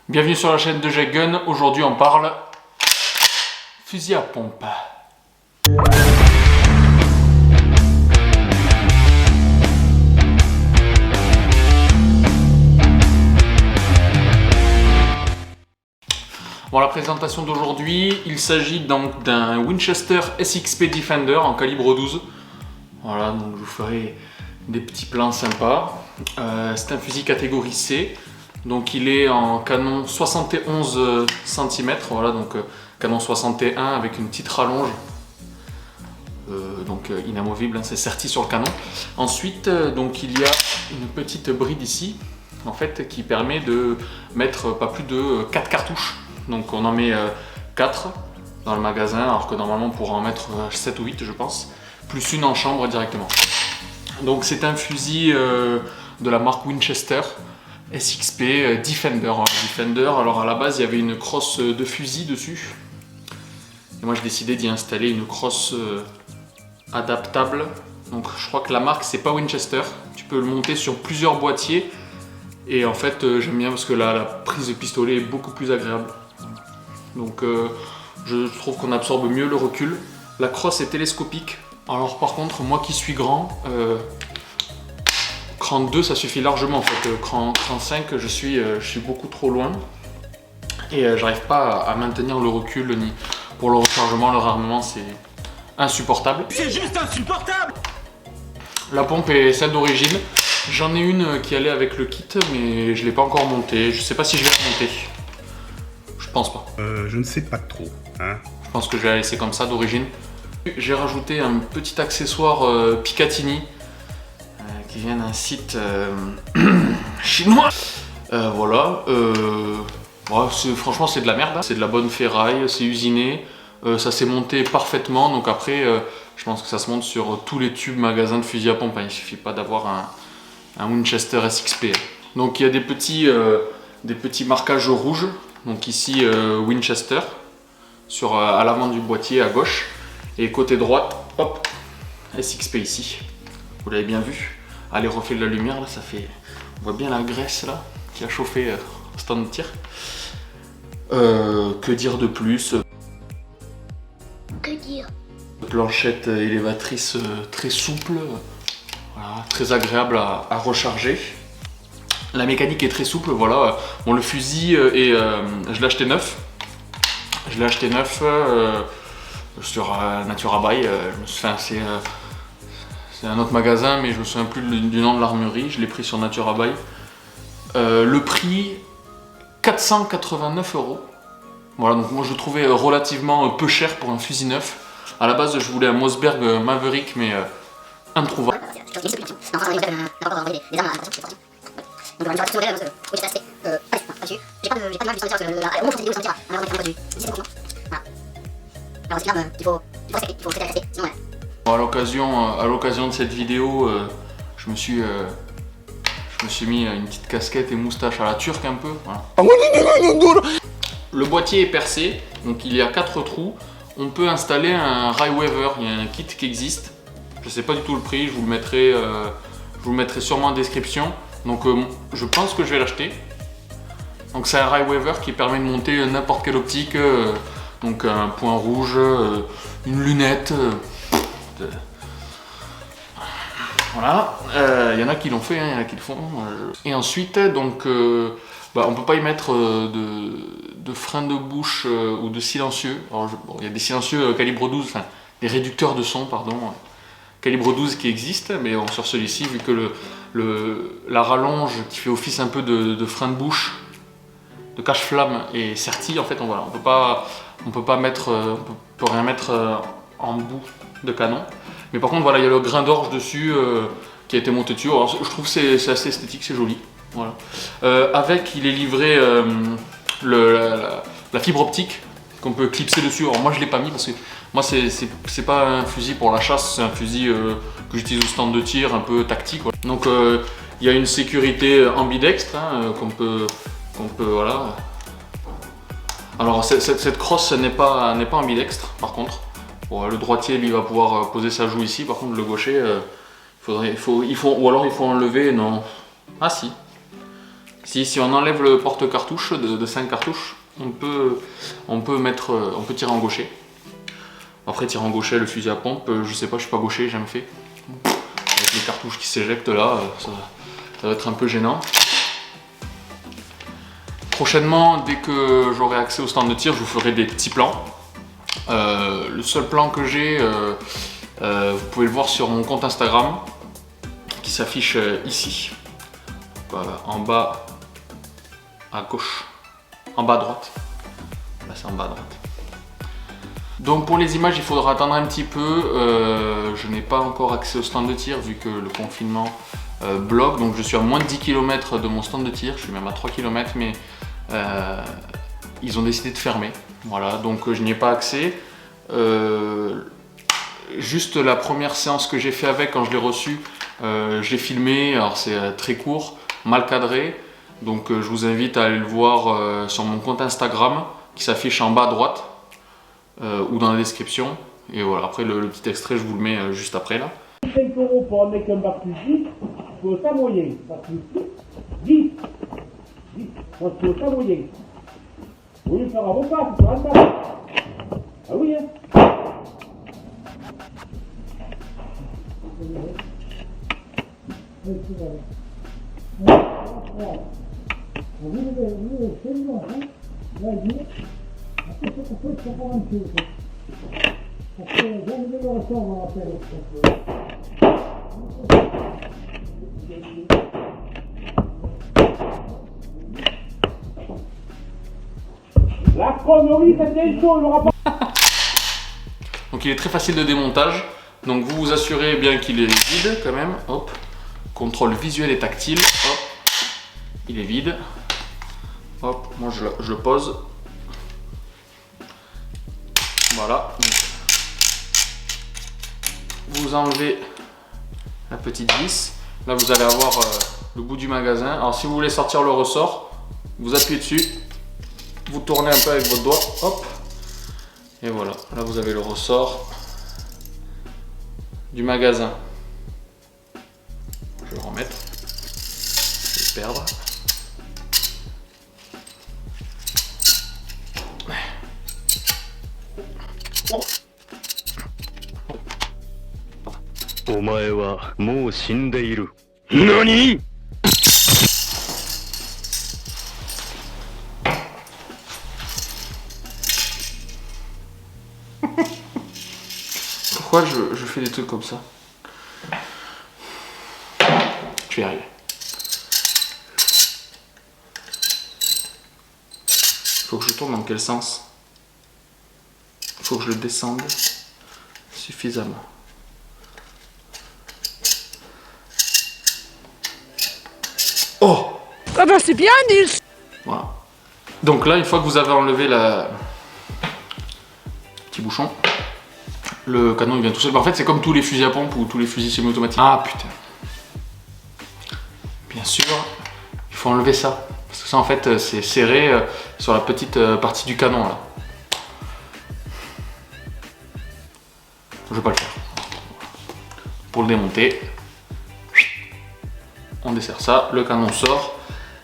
Bienvenue sur la chaîne de Jake Gun. Aujourd'hui on parle fusil à pompe. Bon, la présentation d'aujourd'hui, il s'agit donc d'un Winchester SXP Defender en calibre 12. Voilà, donc je vous ferai des petits plans sympas. C'est un fusil catégorie C. Donc il est en canon 71 cm, voilà, donc canon 61 avec une petite rallonge. Donc inamovible, hein, c'est serti sur le canon. Ensuite, donc il y a une petite bride ici, en fait, qui permet de mettre pas plus de 4 cartouches. Donc on en met 4 dans le magasin, alors que normalement on pourra en mettre 7 ou 8 je pense, plus une en chambre directement. Donc c'est un fusil de la marque Winchester SXP Defender. Defender, alors à la base il y avait une crosse de fusil dessus. Et moi j'ai décidé d'y installer une crosse adaptable. Donc je crois que la marque c'est pas Winchester. Tu peux le monter sur plusieurs boîtiers. Et en fait j'aime bien parce que la prise de pistolet est beaucoup plus agréable. Donc je trouve qu'on absorbe mieux le recul. La crosse est télescopique. Alors par contre moi qui suis grand, cran 2 ça suffit largement en fait. Cran 5 je suis beaucoup trop loin. Et j'arrive pas à maintenir le recul ni pour le rechargement, le réarmement c'est insupportable. C'est juste insupportable! La pompe est celle d'origine. J'en ai une qui allait avec le kit mais je l'ai pas encore montée. Je sais pas si je vais la monter. Je pense pas. Je ne sais pas trop, hein. Je pense que je vais la laisser comme ça d'origine. J'ai rajouté un petit accessoire Picatinny qui vient d'un site chinois. Voilà. Ouais, franchement c'est de la merde. C'est de la bonne ferraille, c'est usiné. Ça s'est monté parfaitement. Donc après, je pense que ça se monte sur tous les tubes magasins de fusil à pompe. Il suffit pas d'avoir un Winchester SXP. Donc il y a des petits marquages rouges. Donc ici Winchester à l'avant du boîtier à gauche et côté droite, hop, SXP ici. Vous l'avez bien vu. Ah, les reflets de la lumière là, ça fait, on voit bien la graisse là qui a chauffé au stand de tir. Que dire de plus? Que dire? Planchette élévatrice très souple, voilà, très agréable à recharger. La mécanique est très souple, voilà. Bon, le fusil je l'ai acheté neuf. Je l'ai acheté neuf sur Natura Buy. C'est un autre magasin, mais je me souviens plus du nom de l'armurerie. Je l'ai pris sur Natura Buy. Le prix 489 €. Voilà, donc moi je le trouvais relativement peu cher pour un fusil neuf. À la base, je voulais un Mossberg Maverick, mais introuvable. Donc on va sur le modèle parce que oui, c'est pas dessus. J'ai pas de mal du standard parce que au moins vidéo sans on va dessus. C'est beaucoup. Voilà. Alors c'est là il faut rester, sinon Bon, à l'occasion de cette vidéo, je me suis mis une petite casquette et moustache à la turque un peu. Voilà. Le boîtier est percé, donc il y a 4 trous. On peut installer un Ryeweaver, il y a un kit qui existe. Je sais pas du tout le prix, je vous le mettrai sûrement en description. Donc je pense que je vais l'acheter. Donc c'est un Ryeweaver qui permet de monter n'importe quelle optique. Donc un point rouge, une lunette. Voilà. Il y en a qui l'ont fait, il y en a qui le font. Et ensuite, donc, on peut pas y mettre de frein de bouche ou de silencieux. Alors, il y a des silencieux calibre 12, enfin des réducteurs de son, pardon. Calibre 12 qui existe, mais bon, sur celui-ci, vu que la rallonge qui fait office un peu de frein de bouche, de cache-flamme est sertie, en fait, on peut pas mettre, on peut rien mettre en bout de canon. Mais par contre, voilà, il y a le grain d'orge dessus qui a été monté dessus. Alors, je trouve que c'est assez esthétique, c'est joli. Voilà. Avec, il est livré la fibre optique qu'on peut clipser dessus. Alors moi, je l'ai pas mis parce que moi, c'est pas un fusil pour la chasse, c'est un fusil que j'utilise au stand de tir, un peu tactique. Voilà. Donc, il y a une sécurité ambidextre hein, qu'on peut, voilà. Alors, cette crosse n'est pas ambidextre, par contre. Bon, le droitier, lui, va pouvoir poser sa joue ici. Par contre, le gaucher, ou alors il faut enlever. Non. Ah si. Si on enlève le porte-cartouche de 5 cartouches, on peut tirer en gaucher. Après tirer en gaucher le fusil à pompe, je sais pas, je suis pas gaucher, j'ai jamais fait. Avec les cartouches qui s'éjectent là, ça va être un peu gênant. Prochainement, dès que j'aurai accès au stand de tir, je vous ferai des petits plans. Le seul plan que j'ai, vous pouvez le voir sur mon compte Instagram, qui s'affiche ici. Voilà, en bas à gauche, en bas à droite. Là c'est en bas à droite. Donc pour les images, il faudra attendre un petit peu. Je n'ai pas encore accès au stand de tir vu que le confinement bloque. Donc je suis à moins de 10 km de mon stand de tir. Je suis même à 3 km, mais ils ont décidé de fermer. Voilà, donc je n'y ai pas accès. Juste la première séance que j'ai fait avec, quand je l'ai reçu, je l'ai filmé. Alors c'est très court, mal cadré. Donc je vous invite à aller le voir sur mon compte Instagram qui s'affiche en bas à droite. Ou dans la description. Et voilà, après le petit extrait, je vous le mets juste après là. 5 € pour un mec un bac plus 10, faut ça moyen. Bac plus 10. 10. Moi, faut ça moyen. Vous voulez faire avocat, c'est sur un bac. Ah oui, hein. La connerie, c'est des choses, il aura pas. Donc il est très facile de démontage. Donc vous vous assurez bien qu'il est vide quand même. Hop. Contrôle visuel et tactile. Hop. Il est vide. Hop. Moi je le pose. Voilà. Vous enlevez la petite vis. Là vous allez avoir le bout du magasin. Alors si vous voulez sortir le ressort, vous appuyez dessus. Vous tournez un peu avec votre doigt. Hop. Et voilà. Là vous avez le ressort du magasin. Je vais le remettre. Je vais le perdre. NANI? Pourquoi je fais des trucs comme ça? Je vais y arriver. Faut que je tourne dans quel sens? Faut que je le descende suffisamment. Oh! Ah bah c'est bien Nils. Voilà. Donc là, une fois que vous avez enlevé le petit bouchon, le canon il vient tout seul. En fait, c'est comme tous les fusils à pompe ou tous les fusils semi-automatiques. Ah putain. Bien sûr, il faut enlever ça. Parce que ça, en fait, c'est serré sur la petite partie du canon là. Je vais pas le faire. Pour le démonter, on desserre ça, le canon sort.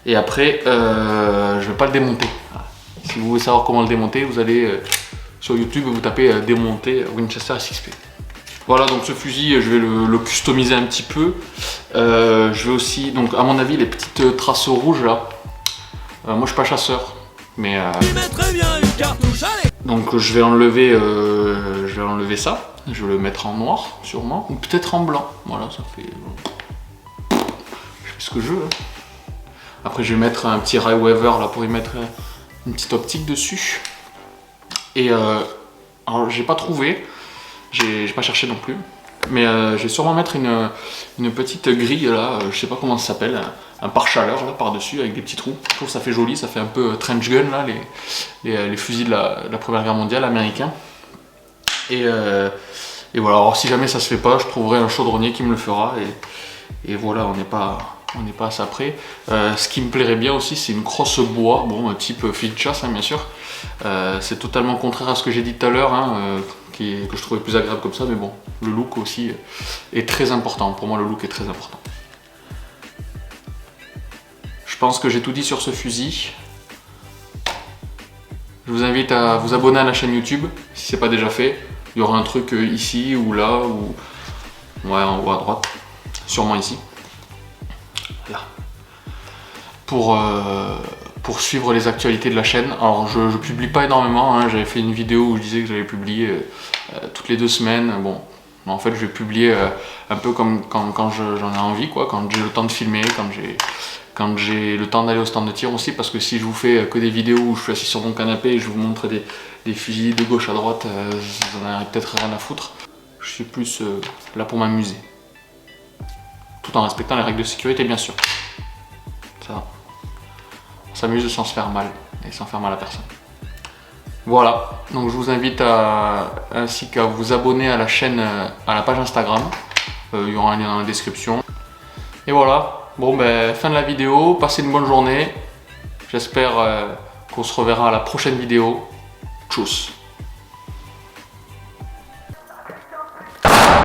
Et après, je vais pas le démonter. Si vous voulez savoir comment le démonter, vous allez sur YouTube, vous tapez démonter Winchester SXP. Voilà, donc ce fusil, je vais le customiser un petit peu. Je vais aussi, donc à mon avis, les petites traces rouges là. Moi, je suis pas chasseur, mais donc je vais enlever ça. Je vais le mettre en noir, sûrement, ou peut-être en blanc. Voilà, ça fait. Je fais ce que je veux. Après, je vais mettre un petit Ray Weaver là pour y mettre une petite optique dessus. Et alors, j'ai pas trouvé, j'ai pas cherché non plus, mais je vais sûrement mettre une petite grille là, je sais pas comment ça s'appelle, un pare-chaleur là par-dessus avec des petits trous. Je trouve que ça fait joli, ça fait un peu trench gun là, les fusils de la Première Guerre mondiale américains. Et voilà, alors si jamais ça se fait pas, je trouverai un chaudronnier qui me le fera, et voilà, on n'est pas à ça près. Ce qui me plairait bien aussi, c'est une crosse bois, bon, type fil de chasse, hein, bien sûr. C'est totalement contraire à ce que j'ai dit tout à l'heure, hein, que je trouvais plus agréable comme ça, mais bon, le look aussi est très important. Pour moi, le look est très important. Je pense que j'ai tout dit sur ce fusil. Je vous invite à vous abonner à la chaîne YouTube si ce n'est pas déjà fait. Il y aura un truc ici ou là ou ouais, en haut à droite, sûrement ici. Là. Pour suivre les actualités de la chaîne. Alors je publie pas énormément, hein. J'avais fait une vidéo où je disais que j'allais publier toutes les 2 semaines. Bon, en fait je vais publier un peu comme quand j'en ai envie, quoi, quand j'ai le temps de filmer, quand j'ai le temps d'aller au stand de tir aussi, parce que si je vous fais que des vidéos où je suis assis sur mon canapé et je vous montre des fusils de gauche à droite, vous en avez peut-être rien à foutre. Je suis plus là pour m'amuser. Tout en respectant les règles de sécurité, bien sûr. Ça, on s'amuse sans se faire mal et sans faire mal à personne. Voilà, donc je vous invite ainsi qu'à vous abonner à la chaîne, à la page Instagram. Il y aura un lien dans la description. Et voilà. Bon ben, fin de la vidéo, passez une bonne journée. J'espère qu'on se reverra à la prochaine vidéo. Tchuss.